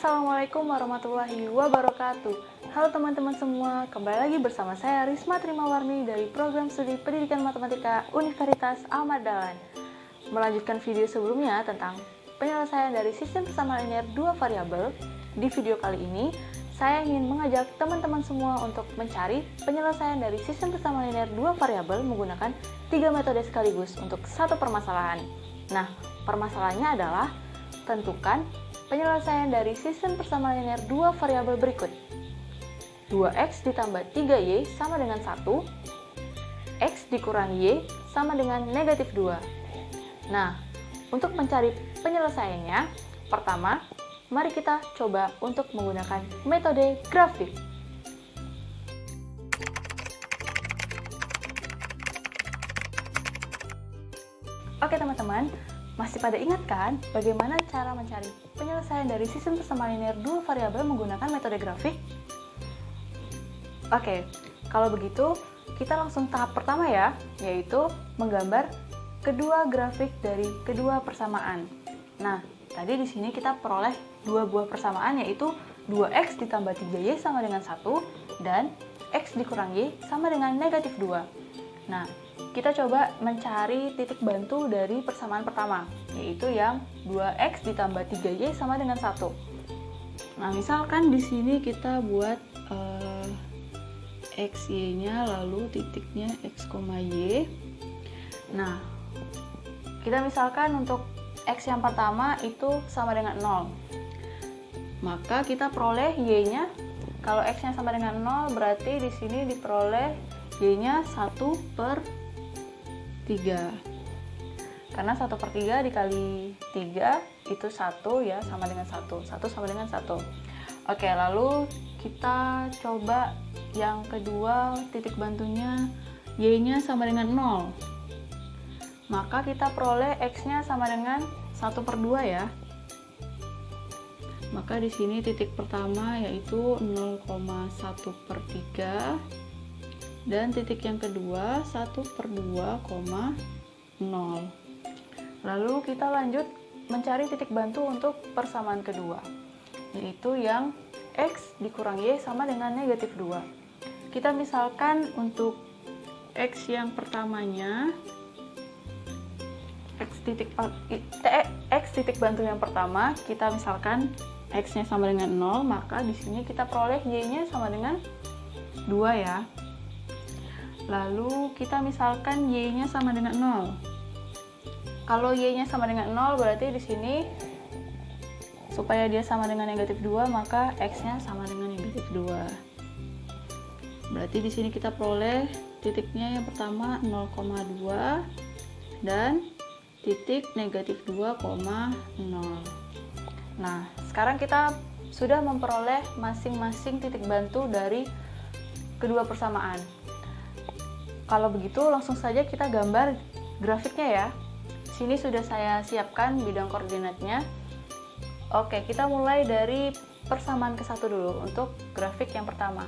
Assalamualaikum warahmatullahi wabarakatuh. Halo teman-teman semua, kembali lagi bersama saya Risma Trimawarni dari Program Studi Pendidikan Matematika Universitas Ahmad Dahlan. Melanjutkan video sebelumnya tentang penyelesaian dari sistem persamaan linear dua variabel, di video kali ini saya ingin mengajak teman-teman semua untuk mencari penyelesaian dari sistem persamaan linear dua variabel menggunakan 3 metode sekaligus untuk satu permasalahan. Nah, permasalahannya adalah tentukan penyelesaian dari sistem persamaan linear dua variabel berikut. 2x ditambah 3y sama dengan 1, x dikurangi y sama dengan negatif 2. Nah, untuk mencari penyelesaiannya, pertama, mari kita coba untuk menggunakan metode grafik. Oke teman-teman, masih pada ingat kan bagaimana cara mencari penyelesaian dari sistem persamaan linear dua variabel menggunakan metode grafik? Oke, kalau begitu kita langsung tahap pertama ya, yaitu menggambar kedua grafik dari kedua persamaan. Nah, tadi di sini kita peroleh dua buah persamaan, yaitu 2x ditambah 3y sama dengan 1 dan x dikurangi y sama dengan negatif 2. Nah, kita coba mencari titik bantu dari persamaan pertama, yaitu yang 2x ditambah 3y sama dengan 1. Nah, misalkan di sini kita buat x, y-nya, lalu titiknya x, y. Nah, kita misalkan untuk x yang pertama itu sama dengan 0. Maka kita peroleh y-nya, kalau x-nya sama dengan 0 berarti di sini diperoleh y-nya 1/3. Karena 1/3 dikali 3 itu 1 ya, sama dengan 1. 1 sama dengan 1. Oke, lalu kita coba yang kedua, titik bantunya y-nya sama dengan 0. Maka kita peroleh x-nya sama dengan 1/2 ya. Maka di sini titik pertama yaitu 0,1/3 dan titik yang kedua 1/2,0. Lalu kita lanjut mencari titik bantu untuk persamaan kedua, yaitu yang x dikurangi y sama dengan negatif 2. Kita misalkan untuk x yang pertamanya, x titik bantu yang pertama, kita misalkan x-nya sama dengan 0, maka di sini kita peroleh y-nya sama dengan 2 ya. Lalu kita misalkan y-nya sama dengan 0. Kalau y-nya sama dengan 0 berarti di sini supaya dia sama dengan negatif 2, maka x-nya sama dengan negatif 2. Berarti di sini kita peroleh titiknya yang pertama 0,2 dan titik negatif 2,0. Nah, sekarang kita sudah memperoleh masing-masing titik bantu dari kedua persamaan. Kalau begitu langsung saja kita gambar grafiknya ya. Sini sudah saya siapkan bidang koordinatnya. Oke, kita mulai dari persamaan ke-1 dulu untuk grafik yang pertama.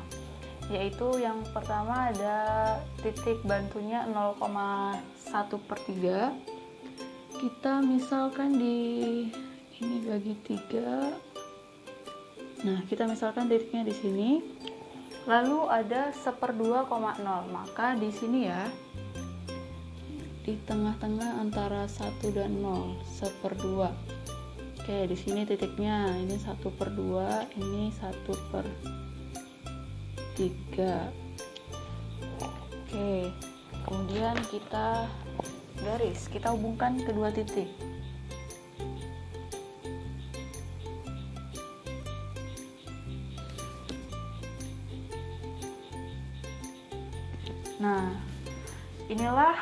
Yaitu yang pertama ada titik bantunya 0,1/3. Kita misalkan ini bagi 3. Nah, kita misalkan titiknya di sini. Lalu ada 1/2,0. Maka di sini ya, di tengah-tengah antara 1 dan 0, 1/2. Oke, di sini titiknya ini 1/2, ini 1/3. Oke, kemudian kita garis, kita hubungkan kedua titik. Nah, inilah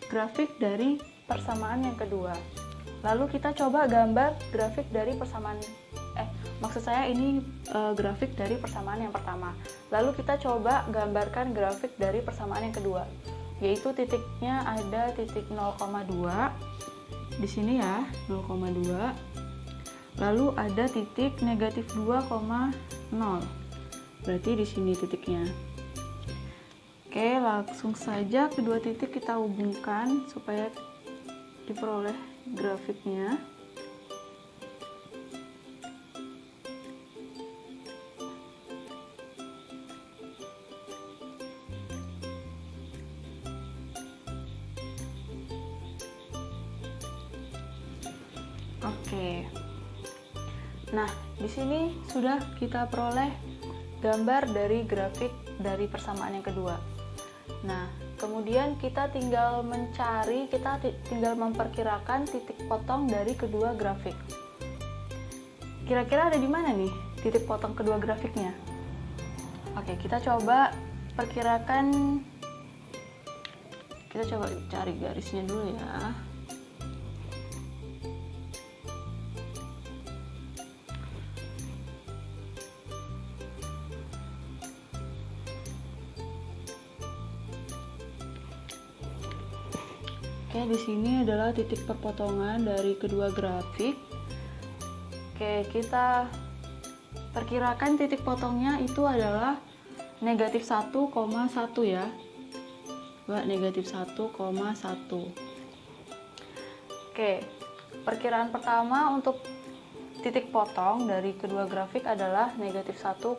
grafik dari persamaan yang kedua. Lalu kita coba gambar grafik dari persamaan, maksud saya ini grafik dari persamaan yang pertama. Lalu kita coba gambarkan grafik dari persamaan yang kedua, yaitu titiknya ada titik 0,2 di sini ya, 0,2. Lalu ada titik negatif 2,0. Berarti di sini titiknya. Oke, langsung saja kedua titik kita hubungkan supaya diperoleh grafiknya. Oke. Nah, di sini sudah kita peroleh gambar dari grafik dari persamaan yang kedua. Nah, kemudian kita tinggal tinggal memperkirakan titik potong dari kedua grafik. Kira-kira ada di mana nih titik potong kedua grafiknya? Oke, kita coba perkirakan. Kita coba cari garisnya dulu ya. Oke, di sini adalah titik perpotongan dari kedua grafik. Oke, kita perkirakan titik potongnya itu adalah negatif 1,1 ya. Negatif 1,1. Oke, perkiraan pertama untuk titik potong dari kedua grafik adalah negatif 1,1.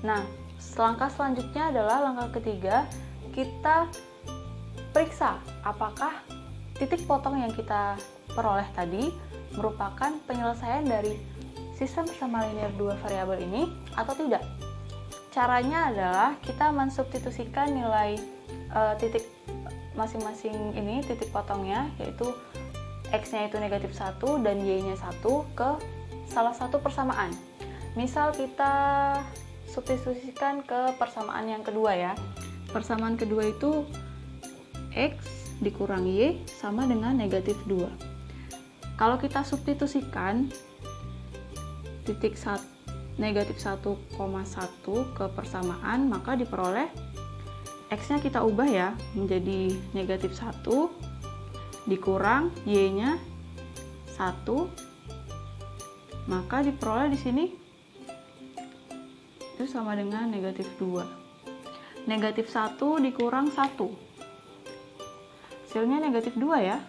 Nah, langkah selanjutnya adalah langkah ketiga, kita periksa apakah titik potong yang kita peroleh tadi merupakan penyelesaian dari sistem persamaan linear dua variabel ini atau tidak. Caranya adalah kita mensubstitusikan nilai titik masing-masing ini, titik potongnya, yaitu x-nya itu negatif 1 dan y-nya 1 ke salah satu persamaan. Misal kita substitusikan ke persamaan yang kedua ya. Persamaan kedua itu x dikurang y sama dengan negatif 2. Kalau kita substitusikan titik negatif 1,1 ke persamaan, maka diperoleh x-nya kita ubah ya menjadi negatif 1 dikurang y-nya 1, maka diperoleh di sini itu sama dengan negatif 2. Negatif 1 dikurang 1, hasilnya negatif 2 ya.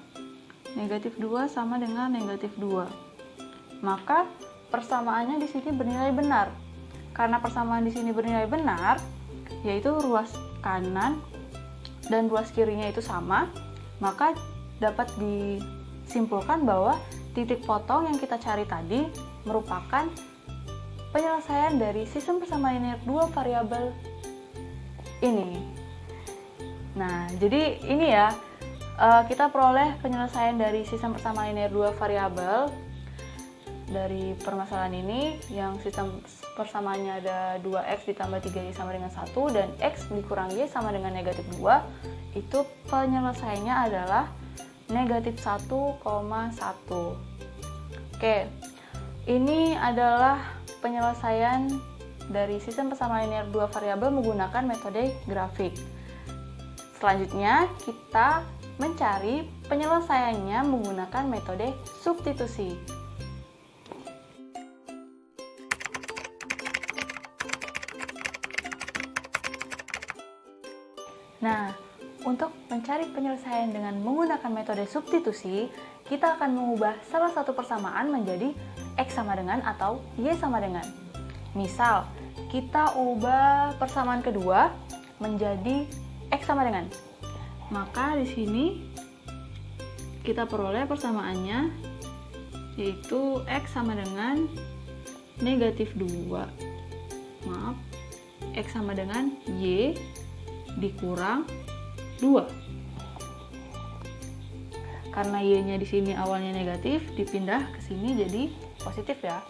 Negatif 2 sama dengan negatif 2. Maka persamaannya di sini bernilai benar. Karena persamaan di sini bernilai benar, yaitu ruas kanan dan ruas kirinya itu sama, maka dapat disimpulkan bahwa titik potong yang kita cari tadi merupakan penyelesaian dari sistem persamaan linear dua variabel ini. Nah, jadi ini ya, kita peroleh penyelesaian dari sistem persamaan linear dua variabel dari permasalahan ini, yang sistem persamaannya ada 2x ditambah 3y sama dengan 1 dan x dikurang y sama dengan negatif 2. Itu penyelesaiannya adalah negatif 1,1. Oke, ini adalah penyelesaian dari sistem persamaan linear dua variabel menggunakan metode grafik. Selanjutnya kita mencari penyelesaiannya menggunakan metode substitusi. Nah, untuk mencari penyelesaian dengan menggunakan metode substitusi, kita akan mengubah salah satu persamaan menjadi x sama dengan atau y sama dengan. Misal, kita ubah persamaan kedua menjadi x sama dengan. Maka di sini kita peroleh persamaannya yaitu x sama dengan negatif 2. X sama dengan y dikurang 2. Karena y-nya di sini awalnya negatif, dipindah ke sini jadi positif ya.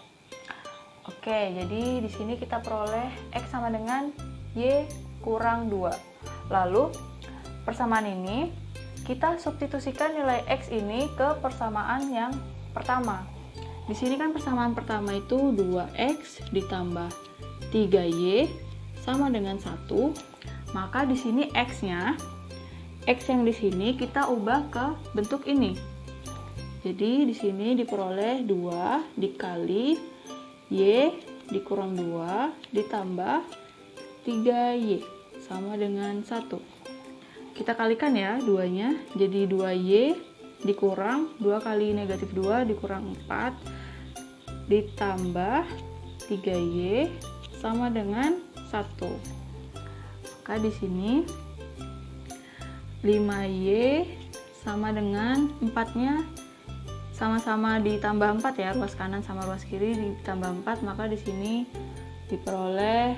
Oke, jadi di sini kita peroleh x sama dengan y kurang 2. Lalu persamaan ini kita substitusikan nilai x ini ke persamaan yang pertama. Di sini kan persamaan pertama itu 2x ditambah 3y sama dengan 1. Maka di sini x-nya, x yang di sini kita ubah ke bentuk ini. Jadi di sini diperoleh 2 dikali y dikurang 2 ditambah 3y sama dengan 1. Kita kalikan ya 2-nya, jadi 2y dikurang 2 kali negatif 2 dikurang 4 ditambah 3y sama dengan 1. Maka di sini 5y sama dengan 4-nya 1 sama-sama ditambah 4 ya, ruas kanan sama ruas kiri ditambah 4, maka di sini diperoleh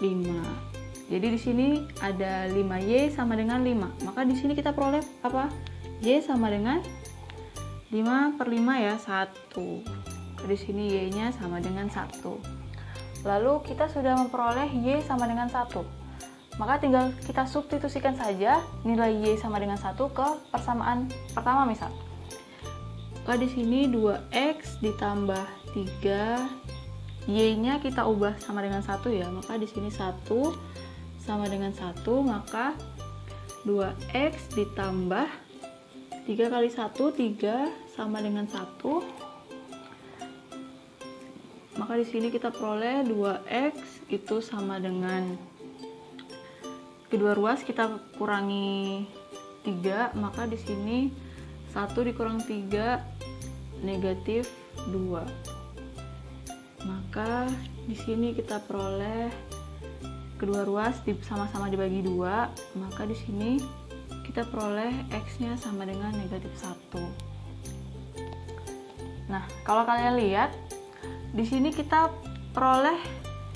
5. Jadi di sini ada 5Y sama dengan 5. Maka di sini kita peroleh apa? Y sama dengan 5 per 5 ya, 1. Di sini Y-nya sama dengan 1. Lalu kita sudah memperoleh Y sama dengan 1. Maka tinggal kita substitusikan saja nilai Y sama dengan 1 ke persamaan pertama misal. Maka di sini 2X ditambah 3, Y-nya kita ubah sama dengan 1 ya. Maka di sini 1 sama dengan 1, maka 2X ditambah 3 kali 1, 3 sama dengan 1. Maka di sini kita peroleh 2X itu sama dengan kedua ruas kita kurangi 3, maka di sini 1 dikurang 3 negatif 2. Maka di sini kita peroleh kedua ruas sama-sama dibagi 2, maka di sini kita peroleh X-nya sama dengan negatif 1. Nah, kalau kalian lihat di sini kita peroleh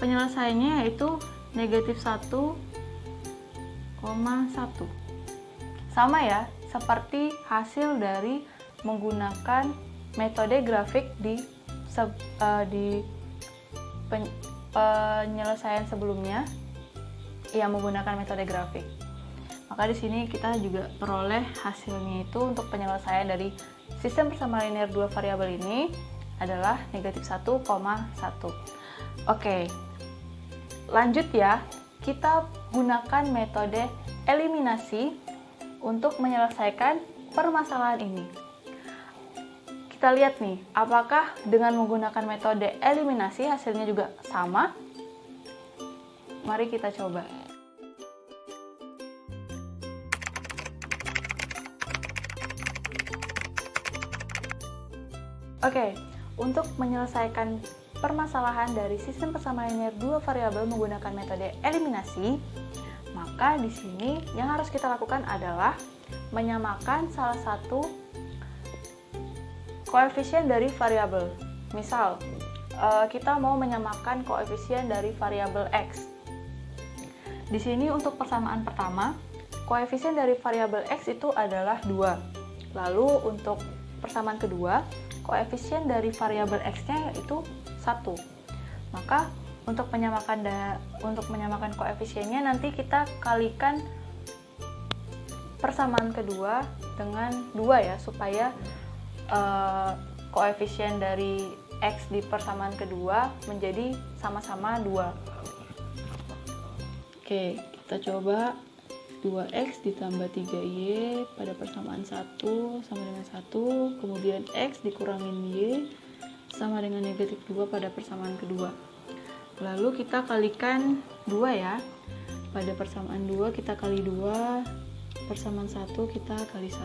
penyelesaiannya yaitu negatif 1,1. Sama ya, seperti hasil dari menggunakan metode grafik di penyelesaian sebelumnya yang menggunakan metode grafik. Maka di sini kita juga peroleh hasilnya itu untuk penyelesaian dari sistem persamaan linear dua variabel ini adalah negatif 1,1. Oke, lanjut ya. Kita gunakan metode eliminasi untuk menyelesaikan permasalahan ini. Kita lihat nih, apakah dengan menggunakan metode eliminasi hasilnya juga sama? Mari kita coba. Oke, untuk menyelesaikan permasalahan dari sistem persamaan linear dua variabel menggunakan metode eliminasi, maka di sini yang harus kita lakukan adalah menyamakan salah satu koefisien dari variabel. Misal, kita mau menyamakan koefisien dari variabel X. Di sini untuk persamaan pertama, koefisien dari variabel X itu adalah 2. Lalu untuk persamaan kedua, koefisien dari variabel X-nya itu 1. Maka untuk menyamakan koefisiennya nanti kita kalikan persamaan kedua dengan 2 ya, supaya koefisien dari X di persamaan kedua menjadi sama-sama 2. Oke, kita coba 2X ditambah 3Y pada persamaan 1 sama dengan 1, kemudian X dikurangin Y sama dengan negatif 2 pada persamaan kedua. Lalu kita kalikan 2 ya. Pada persamaan 2 kita kali 2, persamaan 1 kita kali 1.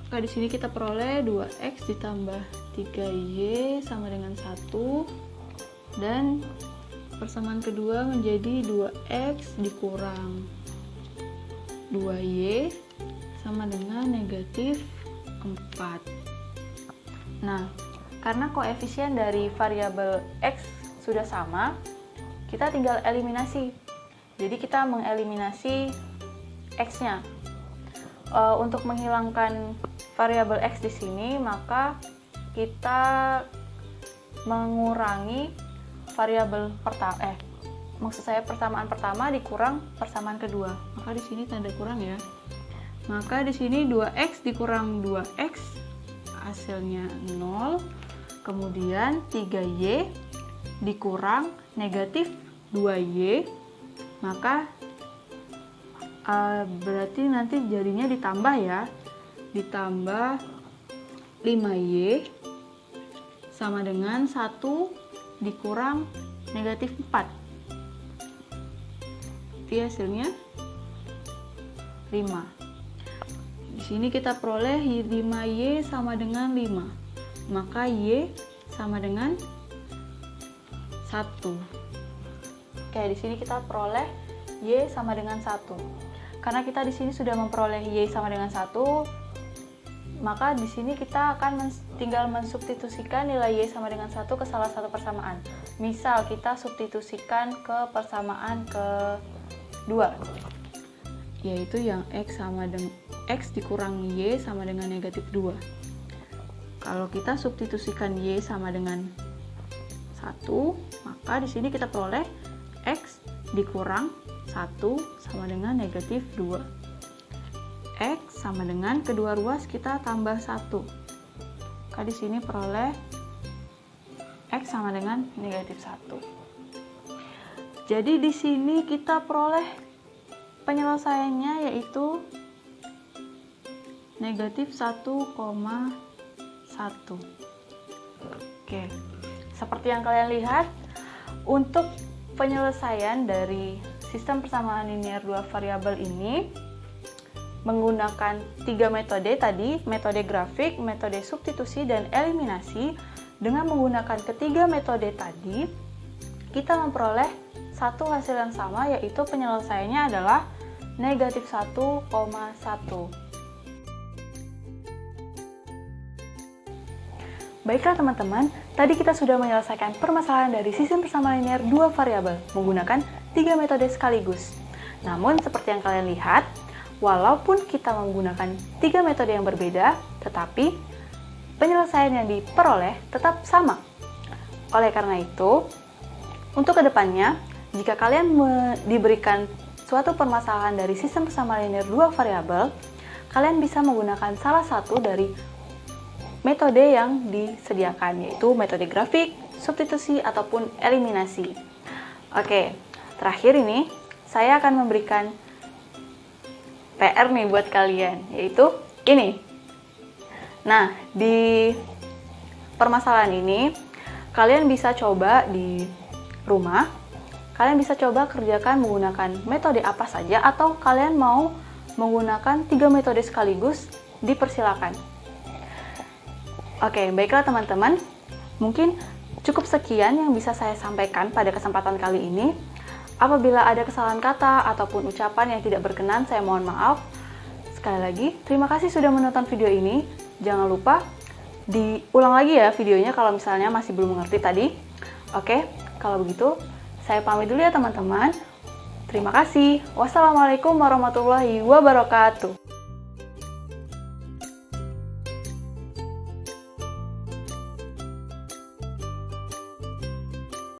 Maka di sini kita peroleh 2X ditambah 3Y sama dengan 1, dan persamaan kedua menjadi 2X dikurang 2Y sama dengan negatif 4. Nah, karena koefisien dari variabel X sudah sama, kita tinggal eliminasi. Jadi kita mengeliminasi X-nya. Untuk menghilangkan variabel X di sini, maka kita mengurangi variabel persamaan pertama dikurang persamaan kedua. Maka di sini tanda kurang ya. Maka di sini 2X dikurang 2X hasilnya 0. Kemudian 3Y dikurang negatif 2Y. Maka berarti nanti jadinya ditambah ya. Ditambah 5Y sama dengan 1 dikurang negatif 4. Jadi hasilnya 5. Di sini kita peroleh 5Y sama dengan 5. Maka Y sama dengan 1. Oke, di sini kita peroleh Y sama dengan 1. Karena kita di sini sudah memperoleh Y sama dengan 1, maka di sini kita akan tinggal mensubstitusikan nilai Y sama dengan 1 ke salah satu persamaan. Misal kita substitusikan ke persamaan kedua, yaitu yang X dikurang Y sama dengan negatif 2. Kalau kita substitusikan Y sama dengan 1, maka di sini kita peroleh X dikurang 1 sama dengan negatif 2. X sama dengan kedua ruas kita tambah 1. Maka di sini peroleh X sama dengan negatif 1. Jadi di sini kita peroleh penyelesaiannya yaitu negatif 1,1. Oke, seperti yang kalian lihat, untuk penyelesaian dari sistem persamaan linear dua variabel ini menggunakan 3 metode tadi, metode grafik, metode substitusi, dan eliminasi. Dengan menggunakan ketiga metode tadi, kita memperoleh satu hasil yang sama, yaitu penyelesaiannya adalah negatif 1,1. Baiklah teman-teman, tadi kita sudah menyelesaikan permasalahan dari sistem persamaan linear dua variabel menggunakan 3 metode sekaligus. Namun, seperti yang kalian lihat, walaupun kita menggunakan 3 metode yang berbeda, tetapi penyelesaian yang diperoleh tetap sama. Oleh karena itu, untuk kedepannya, jika kalian diberikan suatu permasalahan dari sistem persamaan linear dua variabel, kalian bisa menggunakan salah satu dari metode yang disediakan, yaitu metode grafik, substitusi, ataupun eliminasi. Oke, terakhir ini, saya akan memberikan PR nih buat kalian, yaitu ini. Nah, di permasalahan ini, kalian bisa coba di rumah, kalian bisa coba kerjakan menggunakan metode apa saja, atau kalian mau menggunakan 3 metode sekaligus, dipersilakan. Oke, baiklah teman-teman, mungkin cukup sekian yang bisa saya sampaikan pada kesempatan kali ini. Apabila ada kesalahan kata ataupun ucapan yang tidak berkenan, saya mohon maaf. Sekali lagi, terima kasih sudah menonton video ini. Jangan lupa diulang lagi ya videonya kalau misalnya masih belum mengerti tadi. Oke, kalau begitu, saya pamit dulu ya teman-teman. Terima kasih. Wassalamualaikum warahmatullahi wabarakatuh.